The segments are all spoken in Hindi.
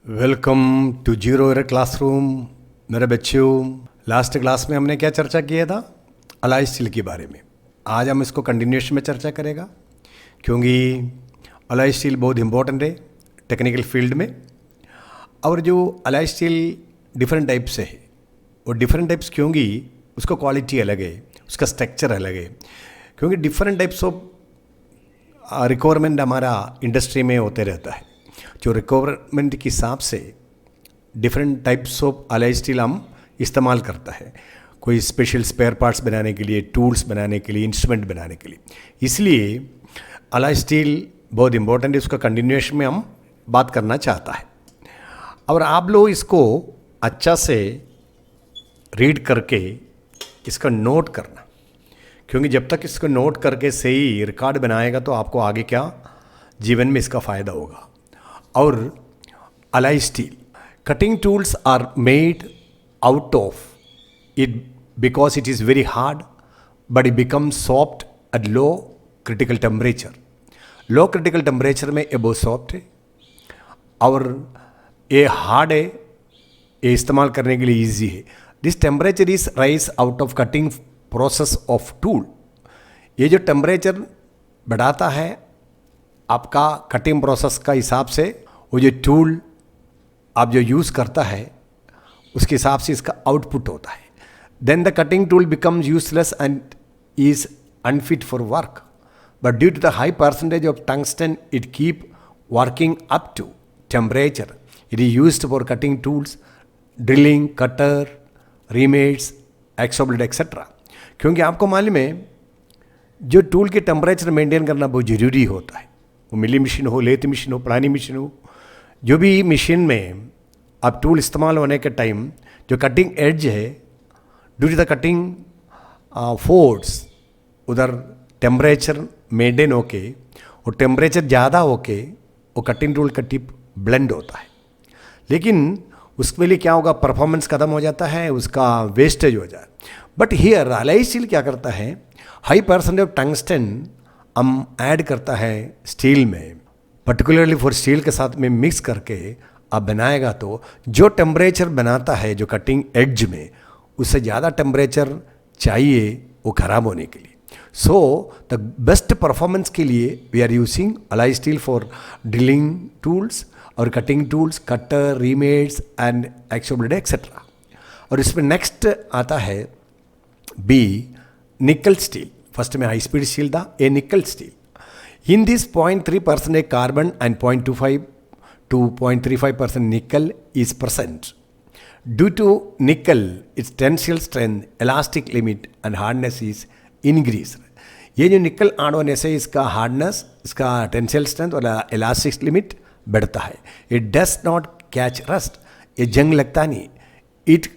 Welcome to zero error classroom. मेरे बच्चों, लास्ट क्लास में हमने क्या चर्चा किया था? अलाय स्टील के बारे में। आज हम इसको कंटिन्यूएशन में चर्चा करेगा, क्योंकि अलाय स्टील बहुत इंपॉर्टेंट है टेक्निकल फील्ड में। और जो अलाय स्टील डिफरेंट टाइप से है, वो डिफरेंट टाइप्स क्योंकि उसका क्वालिटी अलग है, उसका स्ट्रक्चर अलग है, क्योंकि डिफरेंट टाइप्स ऑफ रिक्वायरमेंट हमारा इंडस्ट्री में होते रहता है। जो रिक्वायरमेंट के हिसाब से different types of ally steel हम इस्तेमाल करता है, कोई स्पेशल स्पेयर पार्ट्स बनाने के लिए, टूल्स बनाने के लिए, इंस्ट्रूमेंट बनाने के लिए। इसलिए अलाय स्टील बहुत इंपॉर्टेंट है, उसका कंटिन्यूएशन में हम बात करना चाहता है। और आप लोग इसको अच्छा से रीड करके इसका नोट करना, क्योंकि जब तक इसको नोट करके सही रिकॉर्ड बनाएगा तो आपको आगे क्या जीवन में इसका फ़ायदा होगा। और alloy steel cutting tools are made out of it because it is very hard, but it becomes soft at low critical temperature. Low critical temperature में ये बहुत सॉफ्ट है और ये हार्ड है, ये इस्तेमाल करने के लिए ईजी है। This temperature is rise out of cutting process of tool. ये जो टेम्परेचर बढ़ाता है आपका कटिंग प्रोसेस का हिसाब से, वो जो टूल आप जो यूज़ करता है उसके हिसाब से इसका आउटपुट होता है। Then the cutting tool becomes useless and is unfit for work, but due to the high percentage of tungsten it keep working up to temperature. It is used for cutting tools, drilling, cutter, reamers, hacksaw blade etcetera. क्योंकि आपको मालूम है जो टूल के टेम्परेचर मेंटेन करना बहुत ज़रूरी होता है, वो मिली मशीन हो, लेथ मशीन हो, पुरानी मशीन हो, जो भी मशीन में अब टूल इस्तेमाल होने के टाइम जो कटिंग एज है, due to the cutting force उधर टेम्परेचर मेंटेन होके, वो टेम्परेचर ज़्यादा होके वो कटिंग टूल का टिप ब्लेंड होता है। लेकिन उसके लिए क्या होगा, परफॉर्मेंस ख़त्म हो जाता है, उसका वेस्टेज हो जाए। बट हियर अलाय स्टील क्या करता है, हाई परसेंटेज ऑफ टंगस्टन हम ऐड करता है स्टील में, पर्टिकुलरली फॉर स्टील के साथ में मिक्स करके आप बनाएगा तो जो टेम्परेचर बनाता है जो कटिंग एड्ज में, उससे ज़्यादा टेम्परेचर चाहिए वो ख़राब होने के लिए। सो द बेस्ट परफॉर्मेंस के लिए we are using alloy steel for drilling tools और cutting tools, cutter, reamers and hacksaw blade etcetera. और इसमें नेक्स्ट आता है बी निकल स्टील। फर्स्ट में हाई स्पीड स्टील था, a nickel steel. In this 0.3% carbon and 0.25 to 0.35% nickel is present. Due to nickel, its tensile strength, elastic limit and hardness is increased. ये जो निकल ऐड होने से इसका हार्डनेस, इसका टेंसियल स्ट्रेंथ और इलास्टिक लिमिट बढ़ता है। It does not catch rust, ये जंग लगता नहीं। It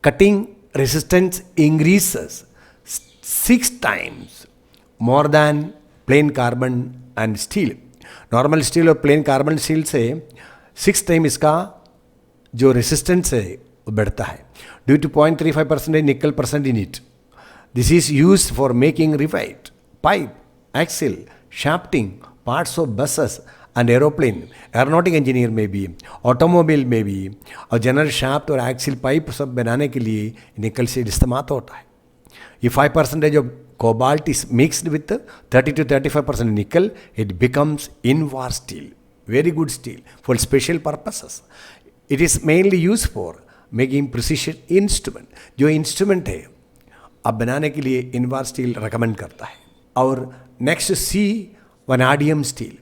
cutting resistance increases 6 times more than plane carbon and steel. Normal steel और प्लेन कार्बन स्टील से 6 टाइम इसका जो रेसिस्टेंस है वो बढ़ता है। Due to 0.35% nickel percent in it, this is use for making rivet, pipe, axle, shafting, parts of buses and aeroplane, aeronautic engineer में भी, ऑटोमोबाइल में भी, और जनरल शाफ्ट और एक्सिल पाइप सब बनाने के लिए निकल से इस्तेमाल होता है। If 5% of cobalt is mixed with 30 to 35% nickel, it becomes invar steel, very good steel for special purposes. It is mainly used for making precision instrument. जो instrument है अब बनाने के लिए invar steel recommend करता है। और next C vanadium steel.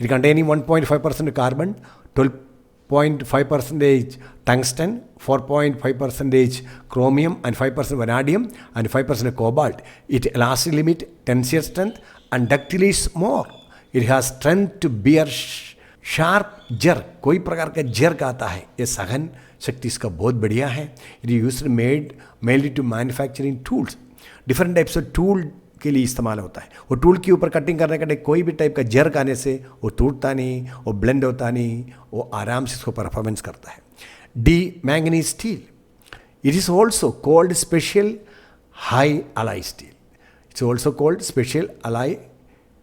It containing 1.5% carbon, 12.5% tungsten, 4.5% chromium and 5% vanadium and 5% cobalt. It elastic limit, tensile strength and ductility is more. It has strength to bear sharp jerk. कोई प्रकार का jerk आता है, ये सहन शक्ति इसका बहुत बढ़िया है। It is used made mainly to manufacturing tools. Different types of tool के लिए इस्तेमाल होता है। वो टूल के ऊपर कटिंग करने का कोई भी टाइप का जर्क आने से वो टूटता नहीं, वो ब्लेंड होता नहीं, वो आराम से इसको परफॉर्मेंस करता है। D manganese steel, it is also called special high ally steel. It's also called special ally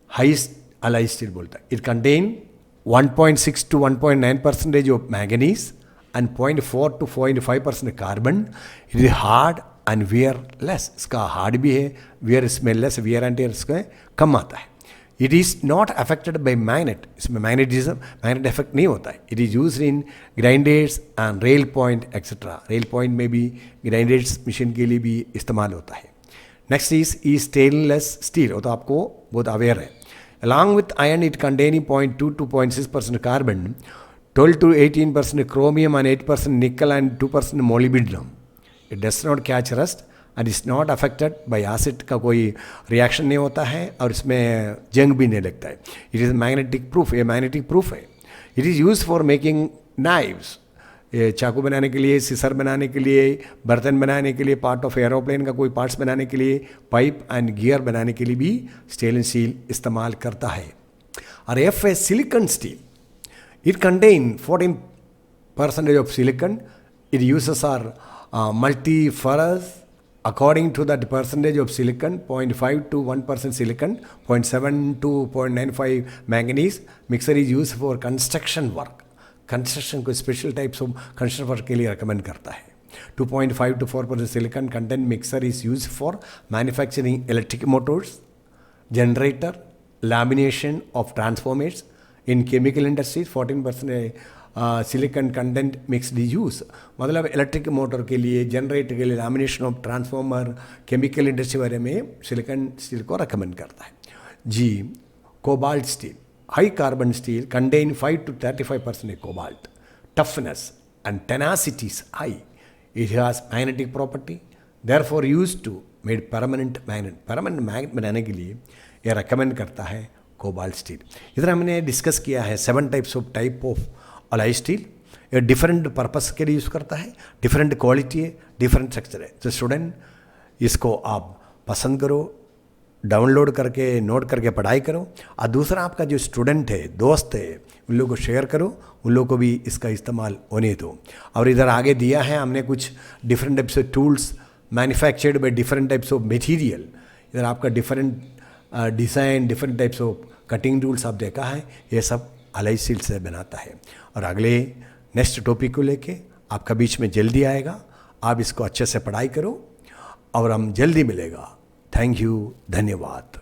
high ally steel बोलता है। It contain 1.6 to 1.9% of manganese and 0.4 to 0.5% carbon. It is hard and wear less. इसका हार्ड भी है, वियर इसमें लेस, वियर एंड टियर इसमें कम आता है. It is not affected by magnet. इसमें मैग्नेट इफेक्ट नहीं होता है. It is use in grinders and rail point etcetera. Rail point में भी ग्राइंडर्स मशीन के लिए भी इस्तेमाल होता है. Next is stainless steel. वो तो आपको बहुत अवेयर है. Along with iron, it containing 0.2 to 0.6% carbon, 12 to 18% chromium and 8% nickel and 2% molybdenum. It does not catch rust and is not affected by acid. का कोई रिएक्शन नहीं होता है और इसमें जंग भी नहीं लगता है. It is magnetic proof. ये magnetic proof है. It is used for making knives. ये चाकू बनाने के लिए, सिसर बनाने के लिए, बर्तन बनाने के लिए, पार्ट ऑफ एरोप्लेन का कोई पार्ट्स बनाने के लिए, पाइप एंड गियर बनाने के लिए भी स्टेनलेस स्टील इस्तेमाल करता है. और एफ है silicon steel. It contain 14% of silicon. It uses are multi-ferrous. According to that percentage of silicon, 0.5 to 1% silicon, 0.7 to 0.95 manganese. Mixer is used for construction work. Construction को special types of construction work के लिए रिकमेंड करता है. 2.5 to 4% silicon content mixer is use for manufacturing electric motors, generator, lamination of transformers. In chemical industries 14% silicon content mixed is use. मतलब इलेक्ट्रिक मोटर के लिए, जनरेटर के लिए, lamination of transformer, chemical industry बारे में सिलिकॉन स्टील को रिकमेंड करता है. जी, cobalt steel. High carbon steel contain 5 to 35% cobalt. Toughness and tenacity is high. It has magnetic property. Therefore used to made permanent magnet. Permanent magnet बनाने के लिए ये recommend करता है कोबाल्ट स्टील. इधर हमने डिस्कस किया है 7 टाइप ऑफ alloy स्टील. ये डिफरेंट पर्पस के लिए यूज़ करता है, डिफरेंट क्वालिटी है, डिफरेंट स्ट्रक्चर है. तो स्टूडेंट इसको आप पसंद करो, डाउनलोड करके नोट करके पढ़ाई करो. और दूसरा आपका जो स्टूडेंट है, दोस्त है, उन लोगों को शेयर करो, उन लोगों को भी इसका इस्तेमाल होने दो. और इधर आगे दिया है हमने कुछ different types of tools manufactured by different types of material. इधर आपका different design, different types of cutting tools आप देखा है. ये सब एलॉय स्टील से बनाता है. और अगले नेक्स्ट टॉपिक को लेके आपका बीच में जल्दी आएगा. आप इसको अच्छे से पढ़ाई करो और हम जल्दी मिलेगा. Thank you. धन्यवाद.